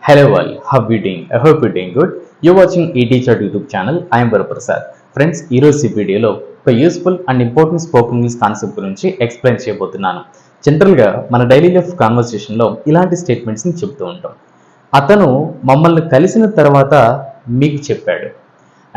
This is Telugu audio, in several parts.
Hello all, how are you doing? I hope you're doing good. You're watching eTeacher YouTube channel. I am Varaprasad. Friends ఈరోజు ఈ వీడియోలో ఒక useful and important spoken English concept గురించి ఎక్స్ప్లెయిన్ చేయబోతున్నాను. జనరల్గా మన డైలీ లైఫ్ కాన్వర్సేషన్లో ఇలాంటి స్టేట్మెంట్స్ని చెప్తూ ఉంటాం. అతను మమ్మల్ని కలిసిన తర్వాత మీకు చెప్పాడు.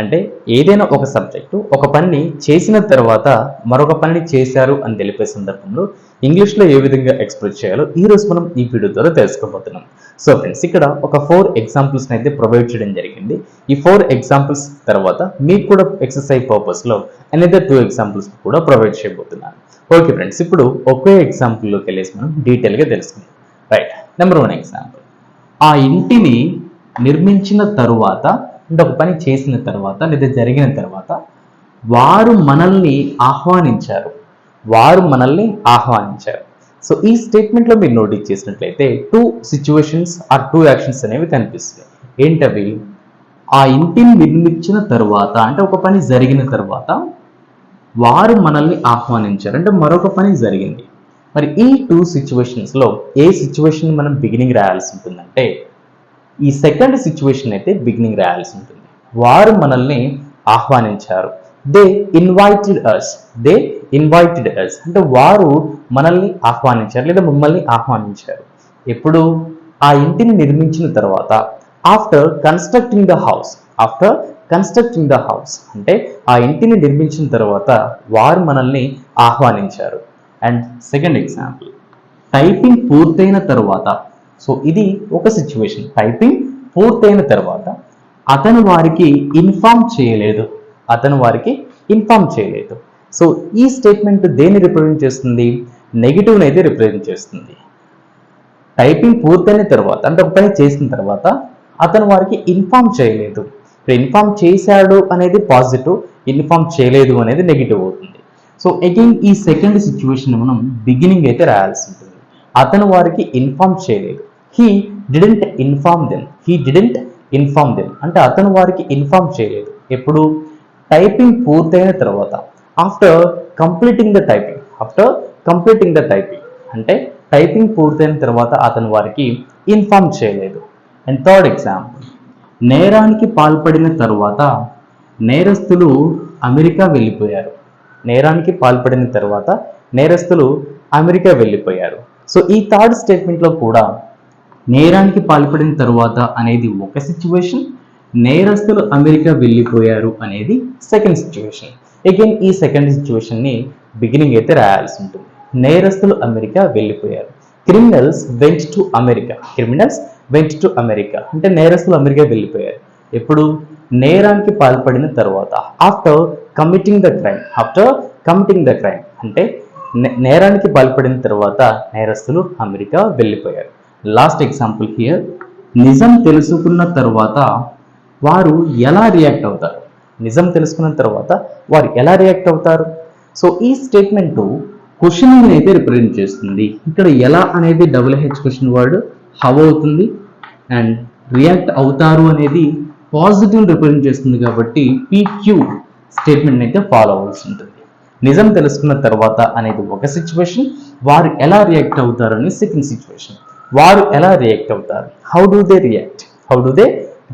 అంటే ఏదైనా ఒక సబ్జెక్టు ఒక పనిని చేసిన తర్వాత మరొక పనిని చేశారు అని తెలిపే సందర్భంలో ఇంగ్లీష్లో ఏ విధంగా ఎక్స్ప్రెస్ చేయాలో ఈరోజు మనం ఈ వీడియో ద్వారా తెలుసుకోబోతున్నాం. సో ఫ్రెండ్స్, ఇక్కడ ఒక 4 ఎగ్జాంపుల్స్ని అయితే ప్రొవైడ్ చేయడం జరిగింది. ఈ 4 ఎగ్జాంపుల్స్ తర్వాత మీకు కూడా ఎక్సర్సైజ్ పర్పస్లో అనదర్ 2 ఎగ్జాంపుల్స్ కూడా ప్రొవైడ్ చేయబోతున్నాను. ఓకే ఫ్రెండ్స్, ఇప్పుడు ఒకే ఎగ్జాంపుల్లోకి వెళ్ళేసి మనం డీటెయిల్గా తెలుసుకుందాం. Right, number 1 example. ఆ ఇంటిని నిర్మించిన తరువాత, అంటే ఒక పని చేసిన తర్వాత లేదా జరిగిన తర్వాత వారు మనల్ని ఆహ్వానించారు. సో ఈ స్టేట్మెంట్లో మీరు నోటీస్ చేసినట్లయితే 2 సిచ్యువేషన్స్ ఆర్ 2 యాక్షన్స్ అనేవి కనిపిస్తాయి. ఏంటవి? ఆ ఇంటిని నిర్మించిన తర్వాత అంటే ఒక పని జరిగిన తర్వాత వారు మనల్ని ఆహ్వానించారు, అంటే మరొక పని జరిగింది. మరి ఈ 2 సిచ్యువేషన్స్లో ఏ సిచ్యువేషన్ మనం బిగినింగ్ రాయాల్సి ఉంటుందంటే ఈ సెకండ్ సిచ్యువేషన్ అయితే బిగినింగ్ రాయాల్సి ఉంటుంది. వారు మనల్ని ఆహ్వానించారు. దే ఇన్వైటెడ్ అస్ అంటే వారు మనల్ని ఆహ్వానించారు లేదా మమ్మల్ని ఆహ్వానించారు. ఎప్పుడు? ఆ ఇంటిని నిర్మించిన తర్వాత, ఆఫ్టర్ కన్స్ట్రక్టింగ్ ద హౌస్ అంటే ఆ ఇంటిని నిర్మించిన తర్వాత వారు మనల్ని ఆహ్వానించారు. అండ్ సెకండ్ ఎగ్జాంపుల్, టైపింగ్ పూర్తయిన తర్వాత. సో ఇది ఒక సిచ్యువేషన్. టైపింగ్ పూర్తయిన తర్వాత అతను వారికి ఇన్ఫార్మ్ చేయలేదు. సో ఈ స్టేట్మెంట్ దేన్ని రిప్రజెంట్ చేస్తుంది? నెగిటివ్ని అయితే రిప్రజెంట్ చేస్తుంది. టైపింగ్ పూర్తయిన తర్వాత అంటే ఒక పని చేసిన తర్వాత అతను వారికి ఇన్ఫార్మ్ చేయలేదు. ఇన్ఫార్మ్ చేశాడు అనేది పాజిటివ్, ఇన్ఫార్మ్ చేయలేదు అనేది నెగిటివ్ అవుతుంది. సో అగైన్ ఈ సెకండ్ సిచ్యువేషన్ మనం బిగినింగ్ అయితే రాయాల్సి ఉంటుంది. అతను వారికి ఇన్ఫార్మ్ చేయలేదు. He didn't inform them అంటే అతను వారికి ఇన్ఫార్మ్ చేయలేదు. ఎప్పుడు? టైపింగ్ పూర్తయిన తర్వాత, ఆఫ్టర్ కంప్లీటింగ్ ద టైపింగ్ అంటే టైపింగ్ పూర్తయిన తర్వాత అతను వారికి ఇన్ఫార్మ్ చేయలేదు. అండ్ థర్డ్ ఎగ్జాంపుల్, నేరానికి పాల్పడిన తర్వాత నేరస్తులు అమెరికా వెళ్ళిపోయారు. సో ఈ థర్డ్ స్టేట్మెంట్లో కూడా నేరానికి పాల్పడిన తర్వాత అనేది ఒక సిచ్యువేషన్, నేరస్తులు అమెరికా వెళ్ళిపోయారు అనేది సెకండ్ సిచ్యువేషన్. అగైన్ ఈ సెకండ్ సిచ్యువేషన్ని బిగినింగ్ అయితే రాయాల్సి ఉంటుంది. నేరస్తులు అమెరికా వెళ్ళిపోయారు. క్రిమినల్స్ వెంట్ టు అమెరికా అంటే నేరస్తులు అమెరికా వెళ్ళిపోయారు. ఎప్పుడు? నేరానికి పాల్పడిన తర్వాత, ఆఫ్టర్ కమిటింగ్ ద క్రైమ్ అంటే నేరానికి పాల్పడిన తర్వాత నేరస్తులు అమెరికా వెళ్ళిపోయారు. లాస్ట్ ఎగ్జాంపుల్ హియర్, నిజం తెలుసుకున్న తర్వాత వారు ఎలా రియాక్ట్ అవుతారు? సో ఈ స్టేట్మెంట్ క్వశ్చన్ అయితే రిప్రజెంట్ చేస్తుంది. ఇక్కడ ఎలా అనేది HH క్వశ్చన్ వర్డ్ హౌ అవుతుంది, అండ్ రియాక్ట్ అవుతారు అనేది పాజిటివ్ రిప్రజెంట్ చేస్తుంది కాబట్టి PQ స్టేట్మెంట్ అయితే ఫాలో అవ్వాల్సి ఉంటుంది. నిజం తెలుసుకున్న తర్వాత అనేది ఒక సిచ్యువేషన్, వారు ఎలా రియాక్ట్ అవుతారు అనేది సెకండ్ సిచ్యువేషన్. వారు ఎలా రియాక్ట్ అవుతారు? How do they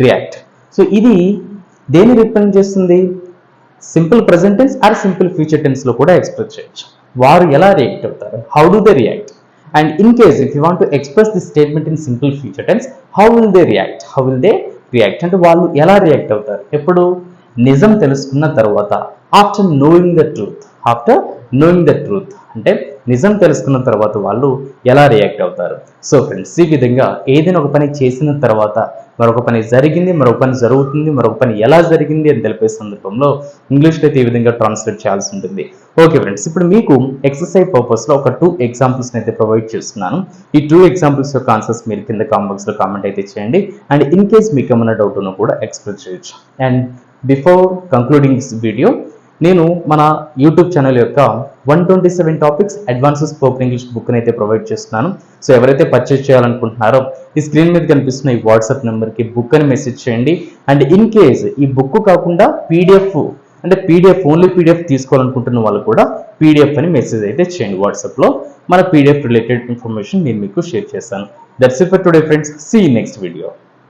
react. So ఇది దేని రిప్రజెంట్ చేస్తుంది? Simple present tense or simple future tense లో కూడా ఎక్స్ప్రెస్ చేయొచ్చు. వారు ఎలా రియాక్ట్ అవుతారు? How do they react. And in case if you want to express this statement in simple future tense, how will they react అంటే వాళ్ళు ఎలా రియాక్ట్ అవుతారు? ఎప్పుడు? నిజం తెలుసుకున్న తర్వాత, ఆఫ్టర్ నోయింగ్ ద ట్రూత్ అంటే నిజం తెలుసుకున్న తర్వాత వాళ్ళు ఎలా రియాక్ట్ అవుతారు. సో ఫ్రెండ్స్, ఈ విధంగా ఏదైనా ఒక పని చేసిన తర్వాత మరొక పని జరిగింది, మరొక పని జరుగుతుంది, మరొక పని ఎలా జరిగింది అని తెలిపే సందర్భంలో ఇంగ్లీష్లో అయితే ఈ విధంగా ట్రాన్స్లేట్ చేయాల్సి ఉంటుంది. ఓకే ఫ్రెండ్స్, ఇప్పుడు మీకు ఎక్సర్సైజ్ పర్పస్లో ఒక 2 ఎగ్జాంపుల్స్ అయితే ప్రొవైడ్ చేస్తున్నాను. ఈ 2 ఎగ్జాంపుల్స్ యొక్క ఆన్సర్స్ మీరు కింద కామెంట్ బాక్స్లో కామెంట్ అయితే చేయండి. అండ్ ఇన్ కేస్ మీకు ఏమైనా డౌట్ ఉన్నా కూడా ఎక్స్ప్రెస్ చేయొచ్చు. And before concluding this video, నేను మన యూట్యూబ్ ఛానల్ యొక్క 127 టాపిక్స్ అడ్వాన్స్డ్ స్పోకెన్ ఇంగ్లీష్ బుక్ని అయితే ప్రొవైడ్ చేస్తున్నాను. సో ఎవరైతే పర్చేస్ చేయాలనుకుంటున్నారో ఈ స్క్రీన్ మీద కనిపిస్తున్న ఈ వాట్సాప్ నెంబర్కి బుక్ అని మెసేజ్ చేయండి. అండ్ ఇన్ కేస్ ఈ బుక్ కాకుండా ఓన్లీ పీడిఎఫ్ తీసుకోవాలనుకుంటున్న వాళ్ళు కూడా పీడిఎఫ్ అని మెసేజ్ అయితే చేయండి. వాట్సాప్లో మన పీడిఎఫ్ రిలేటెడ్ ఇన్ఫర్మేషన్ నేను మీకు షేర్ చేస్తాను. That's it for today friends. See you next video.